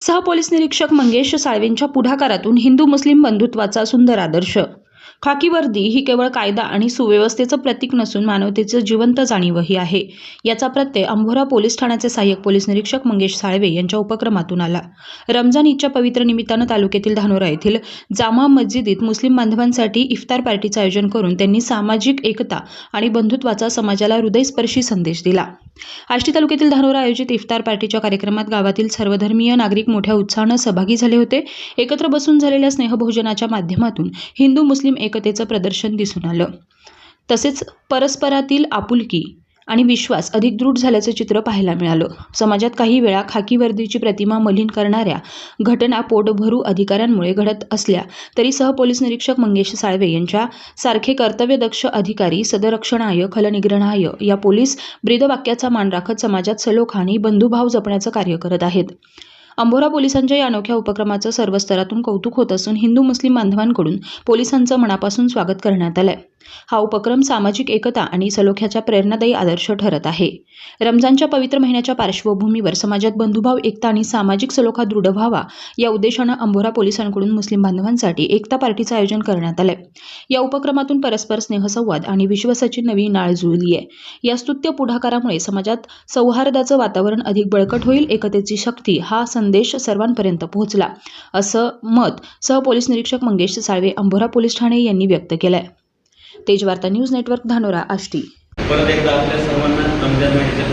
सहपोलीस निरीक्षक मंगेश साळवेंच्या पुढाकारातून हिंदू मुस्लिम बंधुत्वाचा सुंदर आदर्श। खाकी वर्दी ही केवळ कायदा आणि सुव्यवस्थेचं प्रतीक नसून मानवतेचं जिवंत जाणीवही आहे। याचा प्रत्यय अंभोरा पोलीस ठाण्याचे सहाय्यक पोलीस निरीक्षक मंगेश साळवे यांच्या उपक्रमातून आला। रमजान ईदच्या पवित्र निमित्तानं तालुक्यातील धानोरा येथील जामा मस्जिदीत मुस्लिम बांधवांसाठी इफ्तार पार्टीचं आयोजन करून त्यांनी सामाजिक एकता आणि बंधुत्वाचा समाजाला हृदयस्पर्शी संदेश दिला। आष्टी तालुक्यातील धानोरा आयोजित इफ्तार पार्टीच्या कार्यक्रमात गावातील सर्वधर्मीय नागरिक मोठ्या उत्साहानं सहभागी झाले होते। एकत्र बसून झालेल्या स्नेहभोजनाच्या माध्यमातून हिंदू मुस्लिम एकतेचं प्रदर्शन दिसून आलं। तसेच परस्परातील आपुलकी आणि विश्वास अधिक दृढ झाल्याचं चित्र पाहायला मिळालं। समाजात काही वेळा खाकी वर्दीची प्रतिमा मलिन करणाऱ्या घटना पोटभरू अधिकाऱ्यांमुळे घडत असल्या तरी सहपोलीस निरीक्षक मंगेश साळवे यांच्या सारखे कर्तव्यदक्ष अधिकारी सदरक्षणाय खलनिग्रहाय या पोलीस ब्रीदवाक्याचा मान राखत समाजात सलोखा आणि बंधुभाव जपण्याचं कार्य करत आहेत। अंभोरा पोलिसांच्या या अनोख्या उपक्रमाचं सर्व स्तरातून कौतुक होत असून हिंदू मुस्लिम बांधवांकडून पोलिसांचं मनापासून स्वागत करण्यात आलंय। हा उपक्रम सामाजिक एकता आणि सलोख्याचा प्रेरणादायी आदर्श ठरत आहे। रमजानच्या पवित्र महिन्याच्या पार्श्वभूमीवर समाजात बंधुभाव, एकता आणि सामाजिक सलोखा दृढ व्हावा या उद्देशानं अंभोरा पोलिसांकडून मुस्लिम बांधवांसाठी एकता पार्टीचं आयोजन करण्यात आलंय। या उपक्रमातून परस्पर स्नेहसंवाद आणि विश्वासाची नवी नाळ जुळली आहे। या स्तुत्य पुढाकारामुळे समाजात सौहार्दाचं वातावरण अधिक बळकट होईल, एकतेची शक्ती हा संदेश सर्वांपर्यंत पोहोचला, असं मत सहपोलीस निरीक्षक मंगेश साळवे अंभोरा पोलीस ठाणे यांनी व्यक्त केलंय। तेज वार्ता न्यूज नेटवर्क धानोरा आष्टी। परत एकदा आपल्या सर्वांना रमजान महिन्याच्या